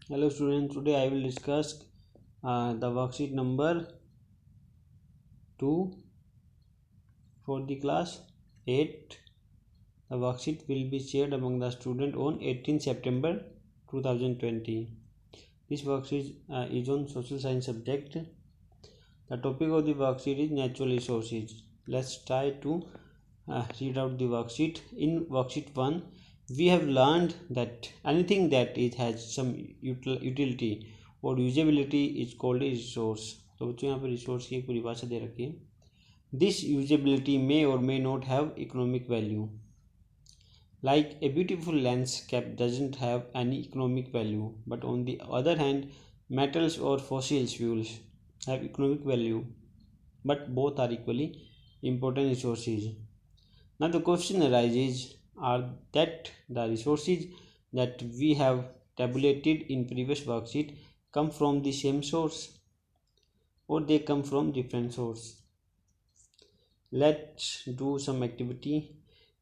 Hello students, today I will discuss the worksheet number 2 for the class 8. The worksheet will be shared among the student on 18 September 2020. This worksheet is on social science subject. The topic of the worksheet is natural resources. Let's try to read out the worksheet. In worksheet 1, we have learned that anything that has some utility और usability is called a resource. तो बच्चों यहाँ पर resource की एक परिभाषा दे रखी है. दिस यूजेबिलिटी मे और may not have economic value. Like a beautiful landscape doesn't have any economic value, but on the other hand metals or fossil fuels have economic value, but both are equally important resources. Now the question arises, are that the resources that we have tabulated in previous worksheet come from the same source or they come from different source? Let's do some activity.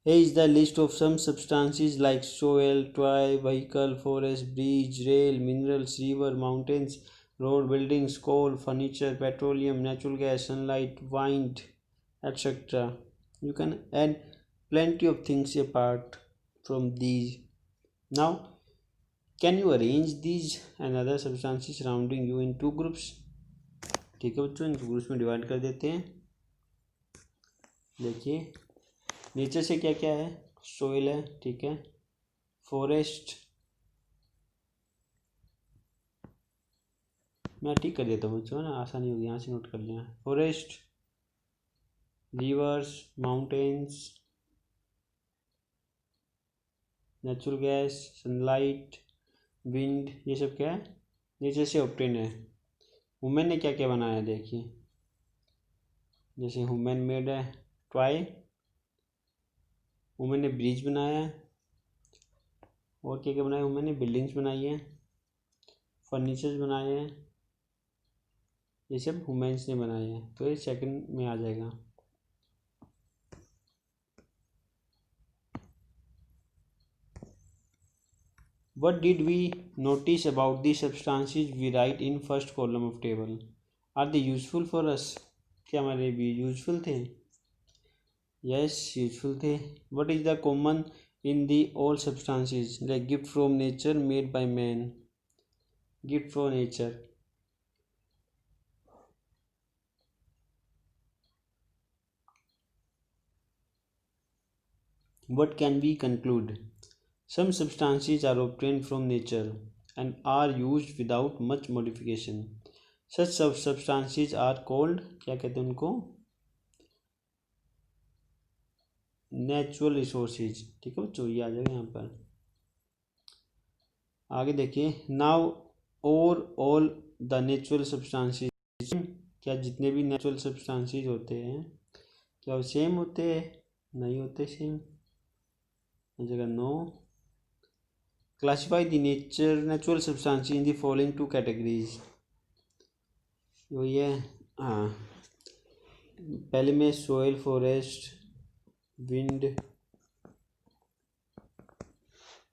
Here is the list of some substances like soil, toy, vehicle, forest, bridge, rail, minerals, river, mountains, road, buildings, coal, furniture, petroleum, natural gas, sunlight, wind, etc. You can add plenty of things apart from these. Now, can you arrange these and other substances surrounding you in two groups? ठीक है बच्चों, इन groups में divide कर देते हैं. देखिए, nature से क्या क्या है. सोइल है, ठीक है. फॉरेस्ट मैं ठीक कर देता हूँ बच्चों, ना आसानी होगी, यहाँ से नोट कर लेना. Forest, reverse, mountains, natural gas, sunlight, wind, ये सब क्या है, नेचर से ऑब्टेन है. वुमेन ने क्या क्या बनाया देखिए, जैसे वुमेन मेड है टॉय, वुमेन ने ब्रिज बनाया है, और क्या क्या बनाया वुमेन ने, बिल्डिंग्स बनाई है, फर्नीचर्स बनाए हैं, ये सब वुमेन्स ने बनाए हैं. तो ये सेकंड में आ जाएगा. What did we notice about the substances we write in first column of table? Are they useful for us? क्या हमारे भी यूजफुल थे? Yes, useful थे. What is the common in the all substances? Like gift from nature made by man. Gift from nature. What can we conclude? Some substances are obtained from nature and are used without much modification. Such substances are called, क्या कहते हैं उनको, natural resources. ठीक है बच्चों, ये आ जाएगा यहाँ पर. आगे देखिए. नाउ और ऑल द नेचुरल सब्सटेंसेस, क्या जितने भी नेचुरल सब्सटेंसेस होते हैं क्या वो सेम होते हैं? नहीं होते सेम. जगह no. Classify the natural substances in the following two categories. वही है. हाँ, पहले में सोइल, फॉरेस्ट, विंड,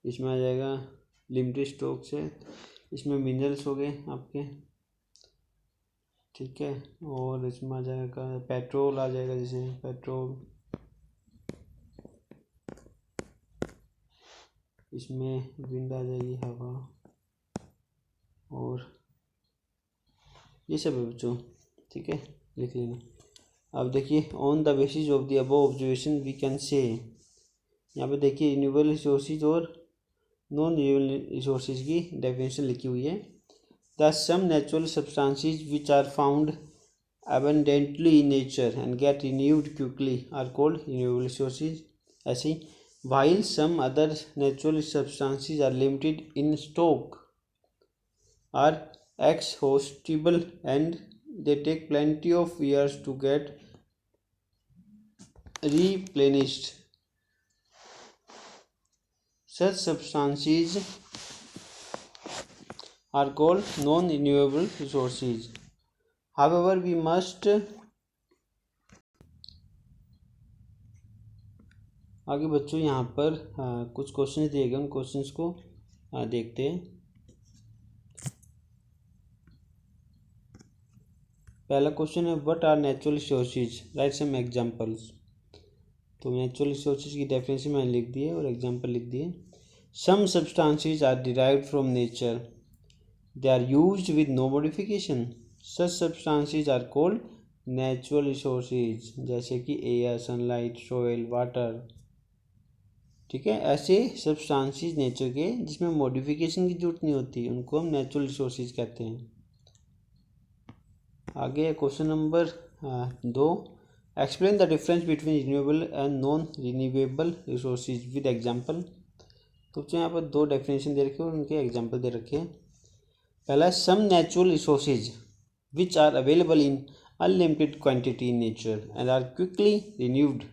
इसमें आ जाएगा लिमिटेड स्टॉक से, इसमें मिनरल्स हो गए आपके, ठीक है. और इसमें आ जाएगा पेट्रोल, आ जाएगा जैसे पेट्रोल, इसमें विंड आ जाएगी हवा, और ये सब है बच्चों. ठीक है, लिख लेना. अब देखिए, on the basis of the above observation we can say, यहाँ पे देखिए रिन्यूएबल रिसोर्सेज और नॉन रिन्यूएबल रिसोर्सेज की डेफिनेशन लिखी हुई है. The some natural substances which are found abundantly in nature and get renewed quickly are called renewable resources. ऐसे ही, while some other natural substances are limited in stock, are exhaustible and they take plenty of years to get replenished. Such substances are called non-renewable resources. However, we must आगे बच्चों यहाँ पर कुछ questions दिए गए, उन questions को देखते हैं. पहला क्वेश्चन है what are natural resources, right some examples. तो नेचुरल रिसोर्सेज की डेफिनेशन मैंने लिख दी है और एग्जांपल लिख दिए। Some substances are derived from nature, they are used with no modification, such substances are called natural resources, जैसे कि एयर, सनलाइट, सॉइल, वाटर। ठीक है, ऐसे सब्सटेंसेस नेचर के जिसमें मॉडिफिकेशन की जरूरत नहीं होती उनको हम नेचुरल रिसोर्सेज कहते हैं। आगे question number 2, explain the difference between renewable and non renewable resources with example. तो यहाँ पर दो डेफिनेशन दे रखे हैं और उनके एग्जांपल दे रखे हैं। पहला है some natural resources which are available in unlimited quantity in nature and are quickly renewed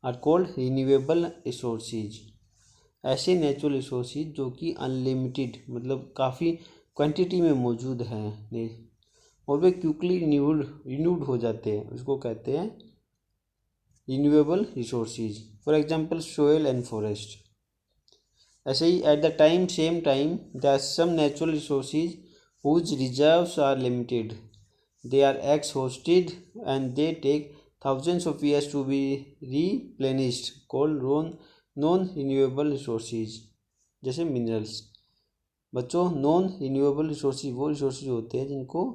are called renewable resources. ऐसे नेचुरल रिसोर्सेज जो कि अनलिमिटेड मतलब काफ़ी क्वांटिटी में मौजूद हैं और वे क्विकली रिन्यूड हो जाते हैं, उसको कहते हैं renewable resources. For example soil and forest. ऐसे ही at the same time there are some natural resources whose reserves are limited, they are exhausted and they take thousands of years to be replenished, called non renewable resources. जैसे minerals. बच्चों, non renewable resources वो resources होते हैं जिनको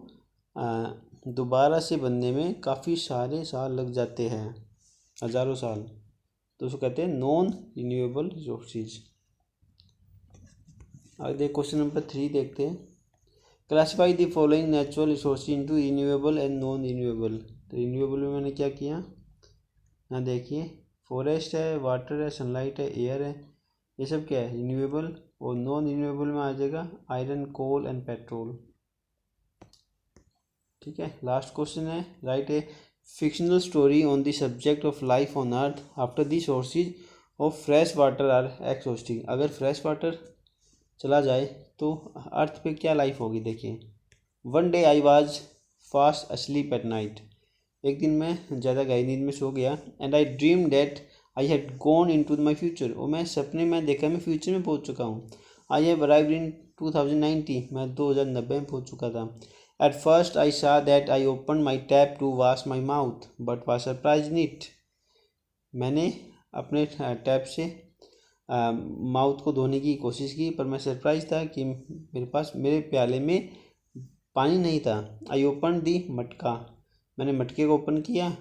दोबारा से बनने में काफ़ी सारे साल लग जाते हैं, हज़ारों साल, तो उसको कहते हैं नॉन रिन्यूएबल रिसोर्सेज। आगे क्वेश्चन नंबर 3 देखते हैं। Classify the following natural resources into renewable and non renewable. तो रिन्यूएबल में मैंने क्या किया, यहाँ देखिए फॉरेस्ट है, वाटर है, सनलाइट है, एयर है, ये सब क्या है रिन्यूएबल। और नॉन रिन्यूएबल में आ जाएगा आयरन, कोल एंड पेट्रोल। ठीक है, लास्ट क्वेश्चन है write a fictional story on the subject of life on earth after the sources of fresh water are exhausting. अगर फ्रेश वाटर चला जाए तो अर्थ पे क्या लाइफ होगी। देखिए, one day I was fast asleep at night. एक दिन मैं ज़्यादा गहरी नींद में सो गया। And I dream that I had gone into my future. और मैं सपने में देखा मैं फ्यूचर में पहुंच चुका हूँ। I have arrived in 2090। मैं 2090 में पहुंच चुका था। Eight first I saw that I open my tap to wash my mouth but was surprise neat. मैंने अपने टैप से माउथ को धोने की कोशिश की पर मैं सरप्राइज था कि मेरे प्याले में पानी नहीं था। आई ओपन दी मटका। मैंने मटके को ओपन किया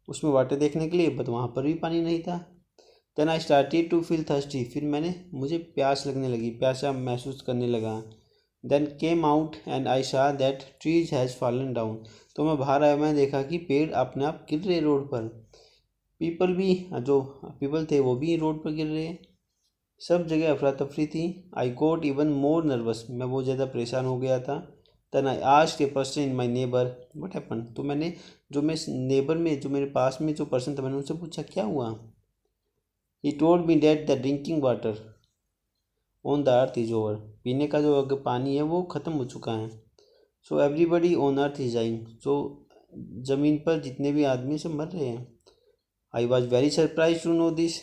उसमें वाटर देखने के लिए, बट वहाँ पर भी पानी नहीं था। Then I started to feel thirsty. फिर मुझे प्यास लगने लगी, प्यासा महसूस करने लगा। Then came out and I saw that trees has fallen down. तो मैं बाहर आया, मैं देखा कि पेड़ अपने आप गिर रहे रोड पर। जो पीपल थे वो भी रोड पर गिर रहे। सब जगह अफरा तफरी थी। I got even more nervous. मैं बहुत ज़्यादा परेशान हो गया था। Then I asked a person in my neighbour what happen. तो मैंने जो मेरे पास में जो पर्सन था मैंने उनसे पूछा क्या हुआ। He told me that the drinking water on the earth is over. पीने का जो पानी है वो ख़त्म हो चुका है। So everybody on earth is dying. जो ज़मीन पर जितने भी आदमी सब मर रहे हैं। I was very surprise to know this.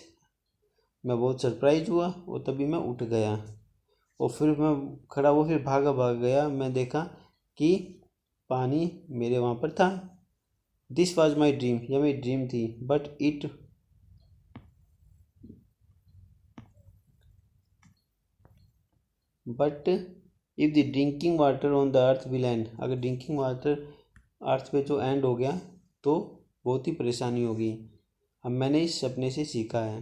मैं बहुत सरप्राइज हुआ और तभी मैं उठ गया और फिर मैं खड़ा हुआ, फिर भाग गया। मैं देखा कि पानी मेरे वहाँ पर था। This was my dream. यह मेरी ड्रीम थी। But if the drinking water on the earth will and. अगर ड्रिंकिंग वाटर अर्थ पे जो एंड हो गया तो बहुत ही परेशानी होगी। अब मैंने इस सपने से सीखा है।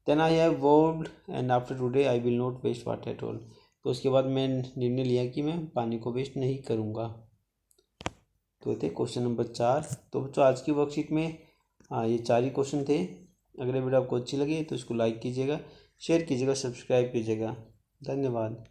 Then I have vowed and after today I will not waste water at all. तो उसके बाद मैं निर्णय लिया कि मैं पानी को वेस्ट नहीं करूँगा। तो थे क्वेश्चन नंबर 4। तो बच्चों आज की वर्कशीट में ये 4 ही क्वेश्चन थे। अगर वीडियो आपको अच्छी लगी तो इसको लाइक कीजिएगा, शेयर कीजिएगा, सब्सक्राइब कीजिएगा। धन्यवाद।